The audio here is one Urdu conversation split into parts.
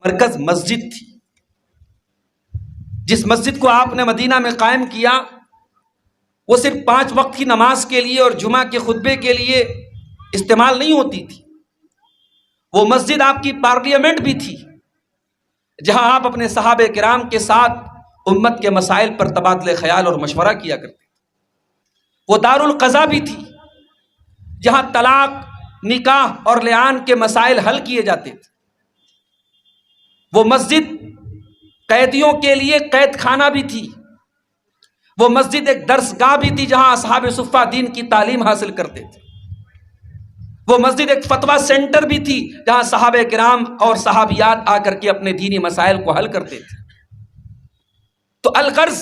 مرکز مسجد تھی. جس مسجد کو آپ نے مدینہ میں قائم کیا وہ صرف 5 وقت کی نماز کے لیے اور جمعہ کے خطبے کے لیے استعمال نہیں ہوتی تھی. وہ مسجد آپ کی پارلیمنٹ بھی تھی، جہاں آپ اپنے صحابہ کرام کے ساتھ امت کے مسائل پر تبادلہ خیال اور مشورہ کیا کرتے تھے. وہ دار القضاء بھی تھی، جہاں طلاق، نکاح اور لعان کے مسائل حل کیے جاتے تھے. وہ مسجد قیدیوں کے لیے قید خانہ بھی تھی. وہ مسجد ایک درس گاہ بھی تھی، جہاں اصحاب صفہ دین کی تعلیم حاصل کرتے تھے. وہ مسجد ایک فتویٰ سینٹر بھی تھی، جہاں صحابہ کرام اور صحابیات آ کر کے اپنے دینی مسائل کو حل کرتے تھے. تو الغرض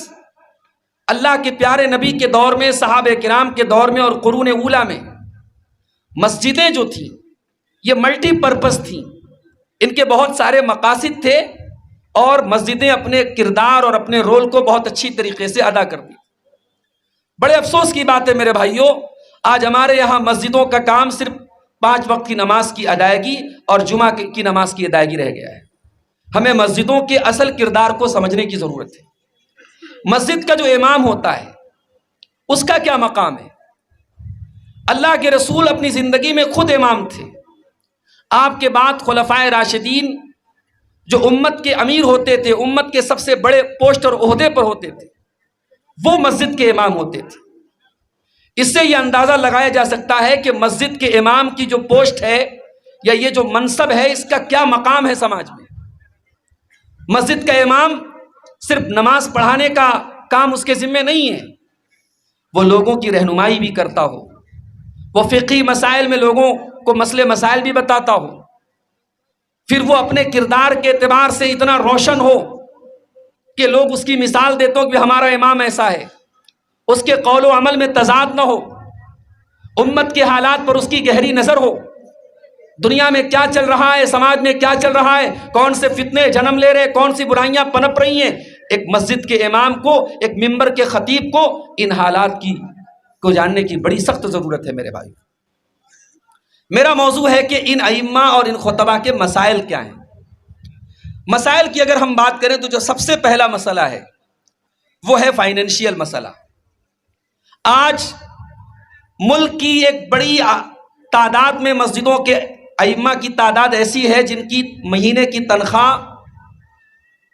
اللہ کے پیارے نبی کے دور میں، صحابہ کرام کے دور میں اور قرون اولیٰ میں مسجدیں جو تھیں یہ ملٹی پرپز تھیں. ان کے بہت سارے مقاصد تھے اور مسجدیں اپنے کردار اور اپنے رول کو بہت اچھی طریقے سے ادا کرتی. بڑے افسوس کی بات ہے میرے بھائیوں، آج ہمارے یہاں مسجدوں کا کام صرف 5 وقت کی نماز کی ادائیگی اور جمعہ کی نماز کی ادائیگی رہ گیا ہے. ہمیں مسجدوں کے اصل کردار کو سمجھنے کی ضرورت ہے. مسجد کا جو امام ہوتا ہے اس کا کیا مقام ہے؟ اللہ کے رسول اپنی زندگی میں خود امام تھے. آپ کے بعد خلفائے راشدین جو امت کے امیر ہوتے تھے، امت کے سب سے بڑے پوسٹ اور عہدے پر ہوتے تھے، وہ مسجد کے امام ہوتے تھے. اس سے یہ اندازہ لگایا جا سکتا ہے کہ مسجد کے امام کی جو پوسٹ ہے یا یہ جو منصب ہے اس کا کیا مقام ہے سماج میں. مسجد کا امام صرف نماز پڑھانے کا کام اس کے ذمہ نہیں ہے، وہ لوگوں کی رہنمائی بھی کرتا ہو، وہ فقہی مسائل میں لوگوں کو مسئلے مسائل بھی بتاتا ہو، پھر وہ اپنے کردار کے اعتبار سے اتنا روشن ہو کہ لوگ اس کی مثال دیتے ہو کہ ہمارا امام ایسا ہے، اس کے قول و عمل میں تضاد نہ ہو، امت کے حالات پر اس کی گہری نظر ہو، دنیا میں کیا چل رہا ہے، سماج میں کیا چل رہا ہے، کون سے فتنے جنم لے رہے، کون سی برائیاں پنپ رہی ہیں. ایک مسجد کے امام کو، ایک ممبر کے خطیب کو ان حالات کو جاننے کی بڑی سخت ضرورت ہے میرے بھائی. میرا موضوع ہے کہ ان ائمہ اور ان خطبہ کے مسائل کیا ہیں. مسائل کی اگر ہم بات کریں تو جو سب سے پہلا مسئلہ ہے وہ ہے فائنینشیل مسئلہ. آج ملک کی ایک بڑی تعداد میں مسجدوں کے ائمہ کی تعداد ایسی ہے جن کی مہینے کی تنخواہ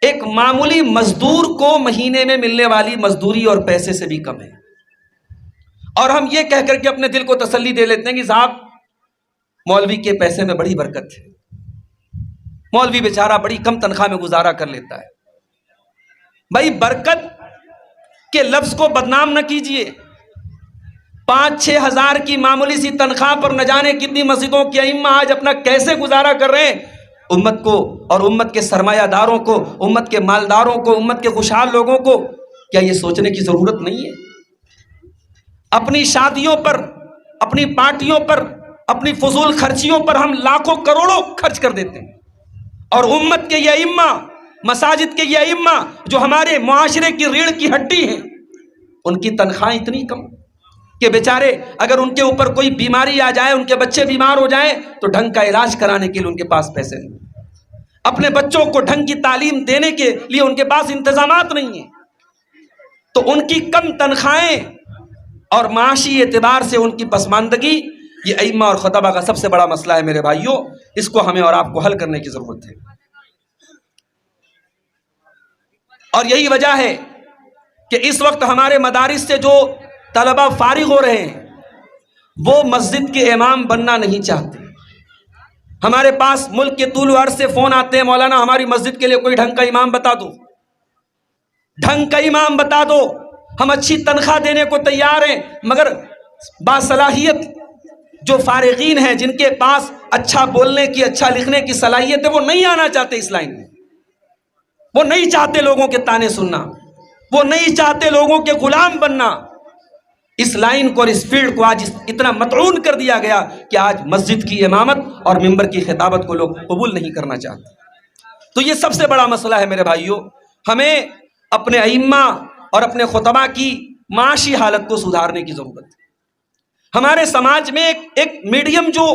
ایک معمولی مزدور کو مہینے میں ملنے والی مزدوری اور پیسے سے بھی کم ہے. اور ہم یہ کہہ کر کے اپنے دل کو تسلی دے لیتے ہیں کہ صاحب مولوی کے پیسے میں بڑی برکت ہے، مولوی بیچارہ بڑی کم تنخواہ میں گزارا کر لیتا ہے. بھائی برکت کے لفظ کو بدنام نہ کیجئے. 5-6 ہزار کی معمولی سی تنخواہ پر نہ جانے کتنی مسجدوں کے ائمہ آج اپنا کیسے گزارا کر رہے ہیں. امت کو اور امت کے سرمایہ داروں کو، امت کے مالداروں کو، امت کے خوشحال لوگوں کو کیا یہ سوچنے کی ضرورت نہیں ہے؟ اپنی شادیوں پر، اپنی پارٹیوں پر، اپنی فضول خرچیوں پر ہم لاکھوں کروڑوں خرچ کر دیتے ہیں، اور امت کے یہ ائمہ، مساجد کے یہ ائمہ جو ہمارے معاشرے کی ریڑھ کی ہڈی ہیں، ان کی تنخواہ اتنی کم کہ بیچارے اگر ان کے اوپر کوئی بیماری آ جائے، ان کے بچے بیمار ہو جائیں تو ڈھنگ کا علاج کرانے کے لیے ان کے پاس پیسے نہیں، اپنے بچوں کو ڈھنگ کی تعلیم دینے کے لیے ان کے پاس انتظامات نہیں ہیں. تو ان کی کم تنخواہیں اور معاشی اعتبار سے ان کی پسماندگی یہ ائمہ اور خطبہ کا سب سے بڑا مسئلہ ہے میرے بھائیوں. اس کو ہمیں اور آپ کو حل کرنے کی ضرورت ہے. اور یہی وجہ ہے کہ اس وقت ہمارے مدارس سے جو طلبہ فارغ ہو رہے ہیں وہ مسجد کے امام بننا نہیں چاہتے. ہمارے پاس ملک کے طول و عرض سے فون آتے ہیں، مولانا ہماری مسجد کے لیے کوئی ڈھنگ کا امام بتا دو، ڈھنگ کا امام بتا دو، ہم اچھی تنخواہ دینے کو تیار ہیں، مگر باصلاحیت جو فارغین ہیں جن کے پاس اچھا بولنے کی، اچھا لکھنے کی صلاحیت ہے، وہ نہیں آنا چاہتے اس لائن میں. وہ نہیں چاہتے لوگوں کے تانے سننا، وہ نہیں چاہتے لوگوں کے غلام بننا. اس لائن کو اور اس فیلڈ کو آج اتنا مطعون کر دیا گیا کہ آج مسجد کی امامت اور ممبر کی خطابت کو لوگ قبول نہیں کرنا چاہتے. تو یہ سب سے بڑا مسئلہ ہے میرے بھائیوں. ہمیں اپنے ائمہ اور اپنے خطبہ کی معاشی حالت کو سدھارنے کی ضرورت ہے. ہمارے سماج میں ایک میڈیم جو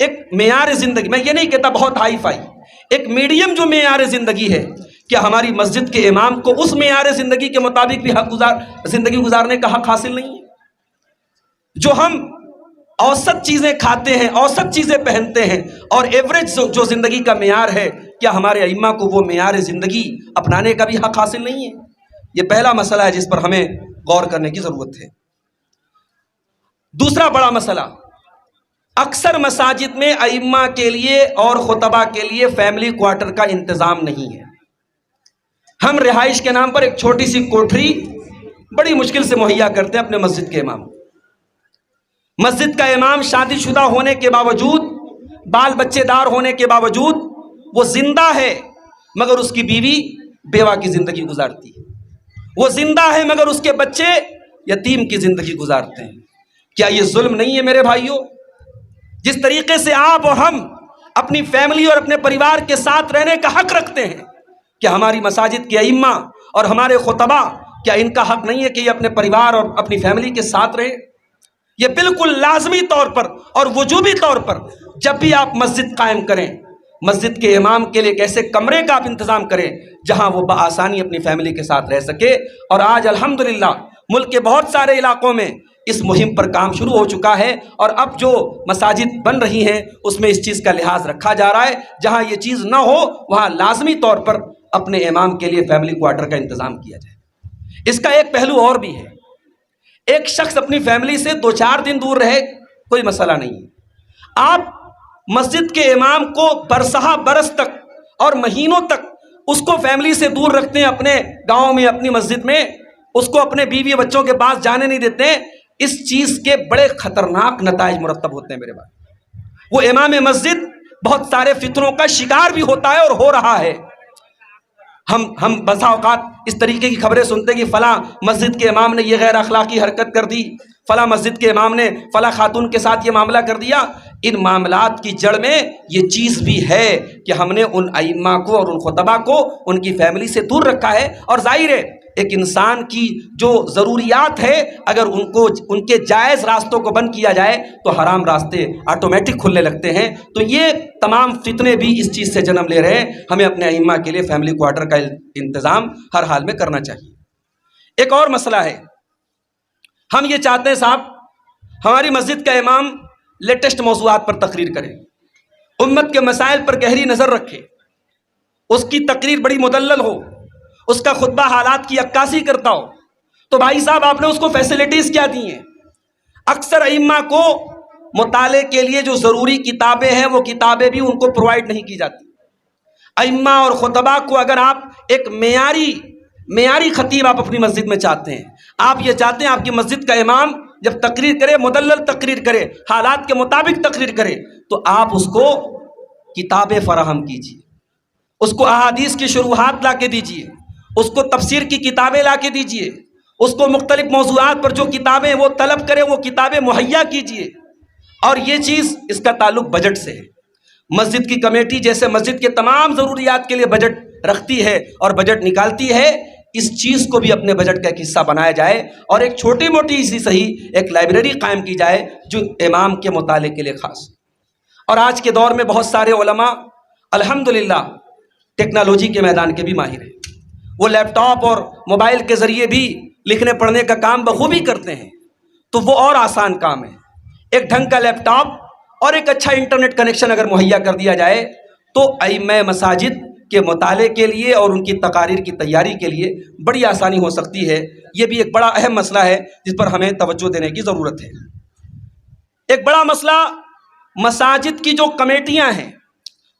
ایک معیار زندگی، میں یہ نہیں کہتا بہت ہائی فائی، ایک میڈیم جو معیار زندگی ہے، کیا ہماری مسجد کے امام کو اس معیار زندگی کے مطابق بھی زندگی گزارنے کا حق حاصل نہیں ہے؟ جو ہم اوسط چیزیں کھاتے ہیں، اوسط چیزیں پہنتے ہیں، اور ایوریج جو زندگی کا معیار ہے، کیا ہمارے ائمہ کو وہ معیار زندگی اپنانے کا بھی حق حاصل نہیں ہے؟ یہ پہلا مسئلہ ہے جس پر ہمیں غور کرنے کی ضرورت ہے۔ دوسرا بڑا مسئلہ، اکثر مساجد میں ائمہ کے لیے اور خطبہ کے لیے فیملی کوارٹر کا انتظام نہیں ہے۔ ہم رہائش کے نام پر ایک چھوٹی سی کوٹھری بڑی مشکل سے مہیا کرتے ہیں اپنے مسجد کے امام۔ مسجد کا امام شادی شدہ ہونے کے باوجود، بال بچے دار ہونے کے باوجود، وہ زندہ ہے مگر اس کی بیوی بیوہ کی زندگی گزارتی ہے۔ وہ زندہ ہے مگر اس کے بچے یتیم کی زندگی گزارتے ہیں۔ کیا یہ ظلم نہیں ہے میرے بھائیوں؟ جس طریقے سے آپ اور ہم اپنی فیملی اور اپنے پریوار کے ساتھ رہنے کا حق رکھتے ہیں، کیا ہماری مساجد کے ائمہ اور ہمارے خطبہ، کیا ان کا حق نہیں ہے کہ یہ اپنے پریوار اور اپنی فیملی کے ساتھ رہیں؟ یہ بالکل لازمی طور پر اور وجوبی طور پر جب بھی آپ مسجد قائم کریں، مسجد کے امام کے لیے ایک ایسے کمرے کا آپ انتظام کریں جہاں وہ بآسانی اپنی فیملی کے ساتھ رہ سکے۔ اور آج الحمدللہ ملک کے بہت سارے علاقوں میں اس مہم پر کام شروع ہو چکا ہے، اور اب جو مساجد بن رہی ہیں اس میں اس چیز کا لحاظ رکھا جا رہا ہے۔ جہاں یہ چیز نہ ہو وہاں لازمی طور پر اپنے امام کے لیے فیملی کوارٹر کا انتظام کیا جائے۔ اس کا ایک پہلو اور بھی ہے، ایک شخص اپنی فیملی سے 2-4 دن دور رہے، کوئی مسئلہ نہیں ہے۔ آپ مسجد کے امام کو برسہ برس تک اور مہینوں تک اس کو فیملی سے دور رکھتے ہیں، اپنے گاؤں میں، اپنی مسجد میں، اس کو اپنے بیوی بچوں کے پاس جانے نہیں دیتے ہیں۔ اس چیز کے بڑے خطرناک نتائج مرتب ہوتے ہیں میرے بھائی۔ وہ امام مسجد بہت سارے فتنوں کا شکار بھی ہوتا ہے اور ہو رہا ہے۔ ہم بسا اوقات اس طریقے کی خبریں سنتے کہ فلاں مسجد کے امام نے یہ غیر اخلاقی حرکت کر دی، فلاں مسجد کے امام نے فلاں خاتون کے ساتھ یہ معاملہ کر دیا۔ ان معاملات کی جڑ میں یہ چیز بھی ہے کہ ہم نے ان ائمہ کو اور ان خطبہ کو ان کی فیملی سے دور رکھا ہے۔ اور ظاہر ہے ایک انسان کی جو ضروریات ہے، اگر ان کے جائز راستوں کو بند کیا جائے تو حرام راستے آٹومیٹک کھلنے لگتے ہیں۔ تو یہ تمام فتنے بھی اس چیز سے جنم لے رہے ہیں۔ ہمیں اپنے ائمہ کے لیے فیملی کوارٹر کا انتظام ہر حال میں کرنا چاہیے۔ ایک اور مسئلہ ہے، ہم یہ چاہتے ہیں صاحب ہماری مسجد کا امام لیٹسٹ موضوعات پر تقریر کرے، امت کے مسائل پر گہری نظر رکھے، اس کی تقریر بڑی مدلل ہو، اس کا خطبہ حالات کی عکاسی کرتا ہو۔ تو بھائی صاحب آپ نے اس کو فیسلٹیز کیا دی ہیں؟ اکثر ائمہ کو مطالعے کے لیے جو ضروری کتابیں ہیں وہ کتابیں بھی ان کو پرووائڈ نہیں کی جاتی۔ ائمہ اور خطبہ کو اگر آپ ایک معیاری خطیب آپ اپنی مسجد میں چاہتے ہیں، آپ یہ چاہتے ہیں آپ کی مسجد کا امام جب تقریر کرے مدلل تقریر کرے، حالات کے مطابق تقریر کرے، تو آپ اس کو کتابیں فراہم کیجیے، اس کو احادیث کی شروحات لا کے دیجیے، اس کو تفسیر کی کتابیں لا کے دیجیے، اس کو مختلف موضوعات پر جو کتابیں وہ طلب کرے وہ کتابیں مہیا کیجیے۔ اور یہ چیز اس کا تعلق بجٹ سے ہے۔ مسجد کی کمیٹی جیسے مسجد کے تمام ضروریات کے لیے بجٹ رکھتی ہے اور بجٹ نکالتی ہے، اس چیز کو بھی اپنے بجٹ کا ایک حصہ بنایا جائے، اور ایک چھوٹی موٹی سی صحیح ایک لائبریری قائم کی جائے جو امام کے مطالعے کے لیے خاص۔ اور آج کے دور میں بہت سارے علماء الحمدللہ ٹیکنالوجی کے میدان کے بھی ماہر ہیں، وہ لیپ ٹاپ اور موبائل کے ذریعے بھی لکھنے پڑھنے کا کام بخوبی کرتے ہیں، تو وہ اور آسان کام ہے۔ ایک ڈھنگ کا لیپ ٹاپ اور ایک اچھا انٹرنیٹ کنیکشن اگر مہیا کر دیا جائے تو ائمہ مساجد کے مطالعے کے لیے اور ان کی تقاریر کی تیاری کے لیے بڑی آسانی ہو سکتی ہے۔ یہ بھی ایک بڑا اہم مسئلہ ہے جس پر ہمیں توجہ دینے کی ضرورت ہے۔ ایک بڑا مسئلہ مساجد کی جو کمیٹیاں ہیں،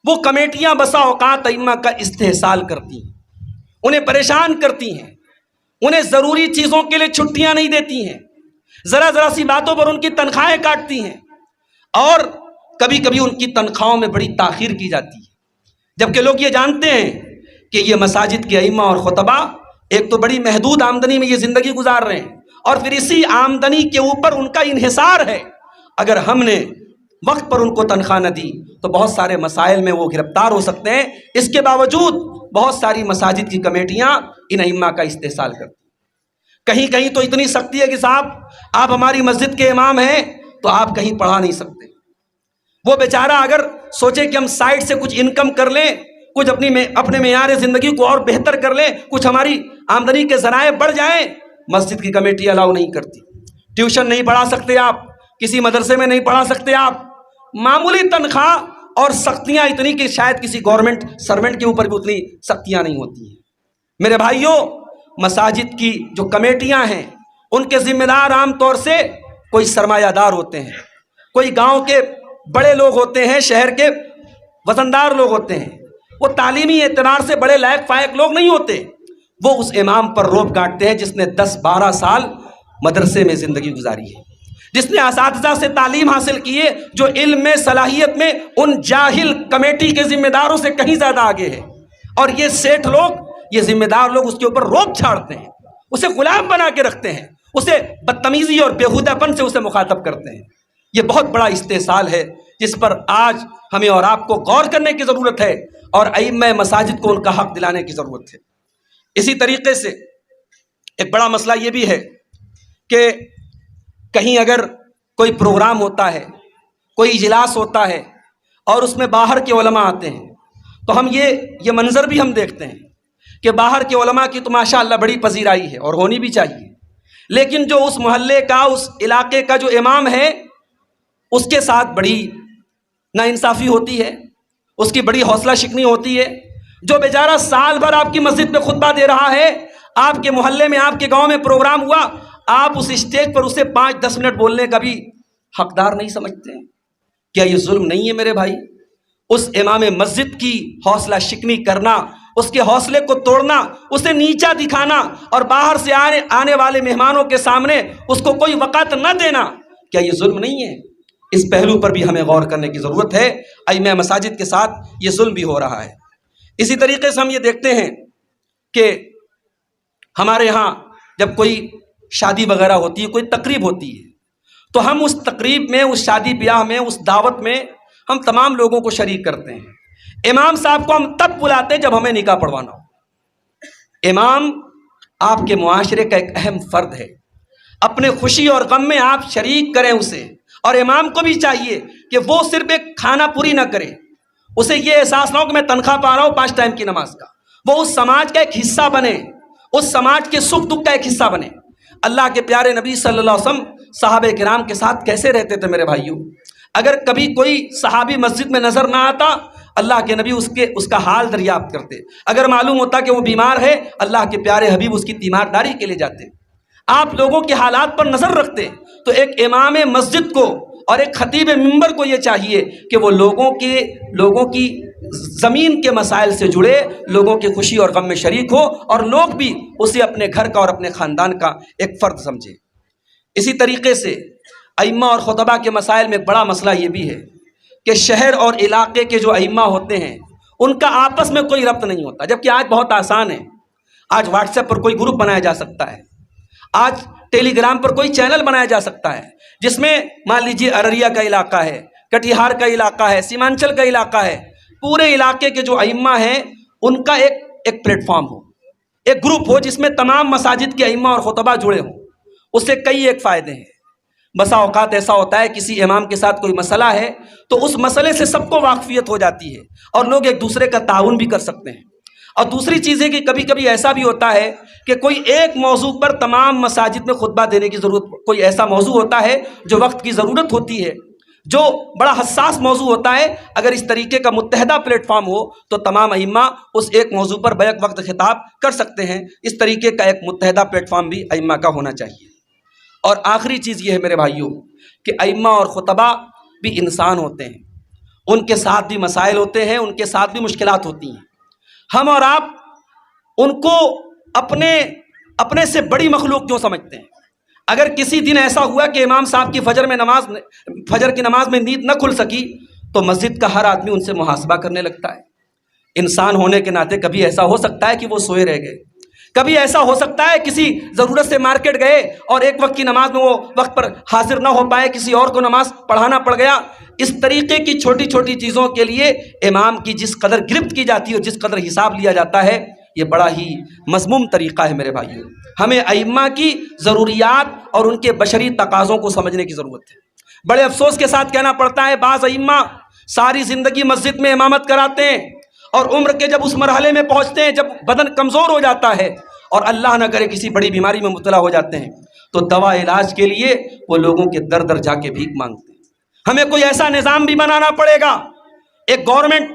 وہ کمیٹیاں بسا اوقات ائمہ کا استحصال کرتی ہیں، انہیں پریشان کرتی ہیں، انہیں ضروری چیزوں کے لیے چھٹیاں نہیں دیتی ہیں، ذرا سی باتوں پر ان کی تنخواہیں کاٹتی ہیں، اور کبھی کبھی ان کی تنخواہوں میں بڑی تاخیر کی جاتی ہے۔ جبکہ لوگ یہ جانتے ہیں کہ یہ مساجد کے ائمہ اور خطبہ ایک تو بڑی محدود آمدنی میں یہ زندگی گزار رہے ہیں، اور پھر اسی آمدنی کے اوپر ان کا انحصار ہے۔ اگر ہم نے وقت پر ان کو تنخواہ نہ دی تو بہت سارے مسائل میں وہ گرفتار ہو سکتے ہیں۔ اس کے باوجود بہت ساری مساجد کی کمیٹیاں ان ائمہ کا استحصال کرتی ہیں۔ کہیں کہیں تو اتنی سختی ہے کہ صاحب آپ ہماری مسجد کے امام ہیں تو آپ کہیں پڑھا نہیں سکتے، وہ بیچارہ اگر سوچے کہ ہم سائڈ سے کچھ انکم کر لیں، کچھ اپنے معیار زندگی کو اور بہتر کر لیں، کچھ ہماری آمدنی کے ذرائع بڑھ جائیں، مسجد کی کمیٹی الاؤ نہیں کرتی۔ ٹیوشن نہیں پڑھا سکتے آپ، کسی مدرسے میں نہیں پڑھا سکتے آپ، معمولی تنخواہ اور سختیاں اتنی کہ شاید کسی گورنمنٹ سرونٹ کے اوپر بھی اتنی سختیاں نہیں ہوتی ہیں۔ میرے بھائیوں، مساجد کی جو کمیٹیاں ہیں ان کے ذمہ دار عام طور سے کوئی سرمایہ دار ہوتے ہیں، کوئی گاؤں کے بڑے لوگ ہوتے ہیں، شہر کے وزندار لوگ ہوتے ہیں، وہ تعلیمی اعتبار سے بڑے لائق فائق لوگ نہیں ہوتے۔ وہ اس امام پر روب کاٹتے ہیں جس نے 10-12 سال مدرسے میں زندگی گزاری ہے، جس نے اساتذہ سے تعلیم حاصل کی ہے، جو علم میں صلاحیت میں ان جاہل کمیٹی کے ذمہ داروں سے کہیں زیادہ آگے ہے، اور یہ سیٹھ لوگ، یہ ذمہ دار لوگ اس کے اوپر روب چھاڑتے ہیں، اسے غلام بنا کے رکھتے ہیں، اسے بدتمیزی اور بیہودہ پن سے اسے مخاطب کرتے ہیں۔ یہ بہت بڑا استحصال ہے جس پر آج ہمیں اور آپ کو غور کرنے کی ضرورت ہے، اور ائمہ مساجد کو ان کا حق دلانے کی ضرورت ہے۔ اسی طریقے سے ایک بڑا مسئلہ یہ بھی ہے کہ کہیں اگر کوئی پروگرام ہوتا ہے، کوئی اجلاس ہوتا ہے اور اس میں باہر کے علماء آتے ہیں، تو ہم یہ منظر بھی ہم دیکھتے ہیں کہ باہر کے علماء کی تو ماشاء اللہ بڑی پذیرائی ہے اور ہونی بھی چاہیے، لیکن جو اس محلے کا، اس علاقے کا جو امام ہے، اس کے ساتھ بڑی ناانصافی ہوتی ہے، اس کی بڑی حوصلہ شکنی ہوتی ہے۔ جو بیچارہ سال بھر آپ کی مسجد میں خطبہ دے رہا ہے، آپ کے محلے میں، آپ کے گاؤں میں پروگرام ہوا، آپ اس اسٹیج پر اسے 5-10 منٹ بولنے کا بھی حقدار نہیں سمجھتے؟ کیا یہ ظلم نہیں ہے میرے بھائی؟ اس امام مسجد کی حوصلہ شکنی کرنا، اس کے حوصلے کو توڑنا، اسے نیچا دکھانا، اور باہر سے آنے والے مہمانوں کے سامنے اس کو کوئی وقت نہ دینا، کیا یہ ظلم نہیں ہے؟ اس پہلو پر بھی ہمیں غور کرنے کی ضرورت ہے۔ ائمہ مساجد کے ساتھ یہ ظلم بھی ہو رہا ہے۔ اسی طریقے سے ہم یہ دیکھتے ہیں کہ ہمارے ہاں جب کوئی شادی وغیرہ ہوتی ہے، کوئی تقریب ہوتی ہے، تو ہم اس تقریب میں، اس شادی بیاہ میں، اس دعوت میں ہم تمام لوگوں کو شریک کرتے ہیں۔ امام صاحب کو ہم تب بلاتے ہیں جب ہمیں نکاح پڑھوانا ہو۔ امام آپ کے معاشرے کا ایک اہم فرد ہے، اپنے خوشی اور غم میں آپ شریک کریں اسے، اور امام کو بھی چاہیے کہ وہ صرف ایک کھانا پوری نہ کرے، اسے یہ احساس نہ ہو کہ میں تنخواہ پا رہا ہوں 5 ٹائم کی نماز کا، وہ اس سماج کا ایک حصہ بنے، اس سماج کے سکھ دکھ کا ایک حصہ بنے۔ اللہ کے پیارے نبی صلی اللہ علیہ وسلم صحابہ کرام کے ساتھ کیسے رہتے تھے میرے بھائیوں؟ اگر کبھی کوئی صحابی مسجد میں نظر نہ آتا، اللہ کے نبی اس کا حال دریافت کرتے، اگر معلوم ہوتا کہ وہ بیمار ہے، اللہ کے پیارے حبیب اس کی تیمارداری کے لیے جاتے۔ آپ لوگوں کے حالات پر نظر رکھتے، تو ایک امام مسجد کو اور ایک خطیب منبر کو یہ چاہیے کہ وہ لوگوں کی زمین کے مسائل سے جڑے، لوگوں کی خوشی اور غم میں شریک ہو، اور لوگ بھی اسے اپنے گھر کا اور اپنے خاندان کا ایک فرد سمجھے۔ اسی طریقے سے ائمہ اور خطبہ کے مسائل میں ایک بڑا مسئلہ یہ بھی ہے کہ شہر اور علاقے کے جو ائمہ ہوتے ہیں ان کا آپس میں کوئی ربط نہیں ہوتا، جبکہ آج بہت آسان ہے۔ آج واٹس ایپ پر کوئی گروپ بنایا جا سکتا ہے، آج ٹیلی گرام پر کوئی چینل بنایا جا سکتا ہے جس میں مان لیجیے ارریہ کا علاقہ ہے، کٹیہار کا علاقہ ہے، سیمانچل کا علاقہ ہے، پورے علاقے کے جو ائمہ ہیں ان کا ایک پلیٹ فارم ہو، ایک گروپ ہو جس میں تمام مساجد کے ائمہ اور خطبہ جڑے ہوں۔ اس سے کئی ایک فائدے ہیں۔ بسا اوقات ایسا ہوتا ہے کسی امام کے ساتھ کوئی مسئلہ ہے تو اس مسئلے سے سب کو واقفیت ہو جاتی ہے اور لوگ ایک دوسرے کا تعاون بھی کر سکتے ہیں۔ اور دوسری چیز ہے کہ کبھی کبھی ایسا بھی ہوتا ہے کہ کوئی ایک موضوع پر تمام مساجد میں خطبہ دینے کی ضرورت، کوئی ایسا موضوع ہوتا ہے جو وقت کی ضرورت ہوتی ہے، جو بڑا حساس موضوع ہوتا ہے، اگر اس طریقے کا متحدہ پلیٹ فارم ہو تو تمام ائمہ اس ایک موضوع پر بیک وقت خطاب کر سکتے ہیں۔ اس طریقے کا ایک متحدہ پلیٹ فارم بھی ائمہ کا ہونا چاہیے۔ اور آخری چیز یہ ہے میرے بھائیوں کہ ائمہ اور خطبہ بھی انسان ہوتے ہیں، ان کے ساتھ بھی مسائل ہوتے ہیں، ان کے ساتھ بھی مشکلات ہوتی ہیں۔ ہم اور آپ ان کو اپنے سے بڑی مخلوق کیوں سمجھتے ہیں؟ اگر کسی دن ایسا ہوا کہ امام صاحب کی فجر کی نماز میں نیند نہ کھل سکی تو مسجد کا ہر آدمی ان سے محاسبہ کرنے لگتا ہے۔ انسان ہونے کے ناطے کبھی ایسا ہو سکتا ہے کہ وہ سوئے رہ گئے، کبھی ایسا ہو سکتا ہے کسی ضرورت سے مارکیٹ گئے اور ایک وقت کی نماز میں وہ وقت پر حاضر نہ ہو پائے، کسی اور کو نماز پڑھانا پڑ گیا۔ اس طریقے کی چھوٹی چھوٹی چیزوں کے لیے امام کی جس قدر گرفت کی جاتی ہے اور جس قدر حساب لیا جاتا ہے، یہ بڑا ہی مذموم طریقہ ہے میرے بھائیوں۔ ہمیں ائمہ کی ضروریات اور ان کے بشری تقاضوں کو سمجھنے کی ضرورت ہے۔ بڑے افسوس کے ساتھ کہنا پڑتا ہے بعض ائمہ ساری زندگی مسجد میں امامت کراتے ہیں اور عمر کے جب اس مرحلے میں پہنچتے ہیں جب بدن کمزور ہو جاتا ہے اور اللہ نہ کرے کسی بڑی بیماری میں مبتلا ہو جاتے ہیں تو دوا علاج کے لیے وہ لوگوں کے در در جا کے بھیک مانگتے ہیں۔ ہمیں کوئی ایسا نظام بھی بنانا پڑے گا، ایک گورنمنٹ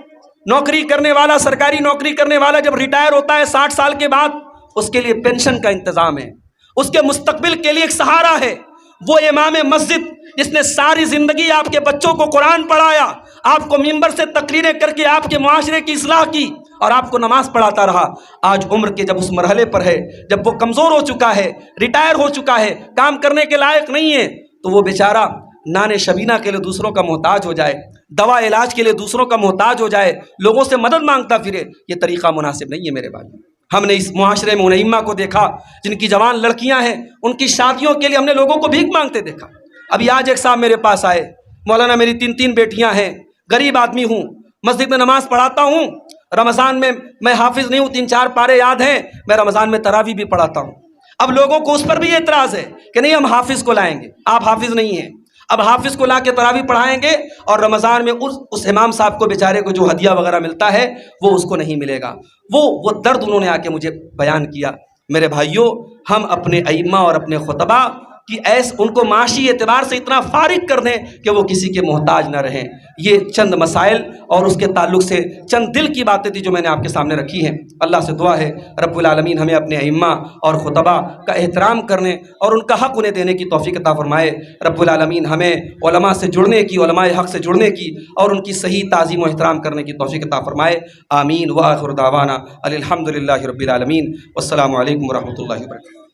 نوکری کرنے والا، سرکاری نوکری کرنے والا جب ریٹائر ہوتا ہے 60 سال کے بعد، اس کے لیے پینشن کا انتظام ہے، اس کے مستقبل کے لیے ایک سہارا ہے۔ وہ امام مسجد جس نے ساری زندگی آپ کے بچوں کو قرآن پڑھایا، آپ کو ممبر سے تقریریں کر کے آپ کے معاشرے کی اصلاح کی اور آپ کو نماز پڑھاتا رہا، آج عمر کے جب اس مرحلے پر ہے، جب وہ کمزور ہو چکا ہے، ریٹائر ہو چکا ہے، کام کرنے کے لائق نہیں ہے، تو وہ بیچارہ نان شبینہ کے لیے دوسروں کا محتاج ہو جائے، دوا علاج کے لیے دوسروں کا محتاج ہو جائے، لوگوں سے مدد مانگتا پھرے، یہ طریقہ مناسب نہیں ہے میرے بھائی۔ ہم نے اس معاشرے میں ان ائمہ کو دیکھا جن کی جوان لڑکیاں ہیں، ان کی شادیوں کے لیے ہم نے لوگوں کو بھیک مانگتے دیکھا۔ ابھی آج ایک صاحب میرے پاس آئے، مولانا میری 3 بیٹیاں ہیں، غریب آدمی ہوں، مسجد میں نماز پڑھاتا ہوں، رمضان میں میں حافظ نہیں ہوں، 3-4 پارے یاد ہیں، میں رمضان میں تراویح بھی پڑھاتا ہوں۔ اب لوگوں کو اس پر بھی اعتراض ہے کہ نہیں ہم حافظ کو لائیں گے، آپ حافظ نہیں ہیں، اب حافظ کو لا کے تراویح پڑھائیں گے اور رمضان میں اس امام صاحب کو بیچارے کو جو ہدیہ وغیرہ ملتا ہے وہ اس کو نہیں ملے گا۔ وہ درد انہوں نے آ کے مجھے بیان کیا۔ میرے بھائیوں، ہم اپنے ائمہ اور اپنے خطبہ کہ ان کو معاشی اعتبار سے اتنا فارغ کر دیں کہ وہ کسی کے محتاج نہ رہیں۔ یہ چند مسائل اور اس کے تعلق سے چند دل کی باتیں تھی جو میں نے آپ کے سامنے رکھی ہیں۔ اللہ سے دعا ہے رب العالمین ہمیں اپنے ائمہ اور خطبہ کا احترام کرنے اور ان کا حق انہیں دینے کی توفیق عطا فرمائے۔ رب العالمین ہمیں علماء سے جڑنے کی، علماء حق سے جڑنے کی اور ان کی صحیح تعظیم و احترام کرنے کی توفیق عطا فرمائے۔ آمین۔ وآخر دعوانا الحمد للہ رب العالمین۔ والسلام علیکم ورحمۃ اللہ وبرکاتہ۔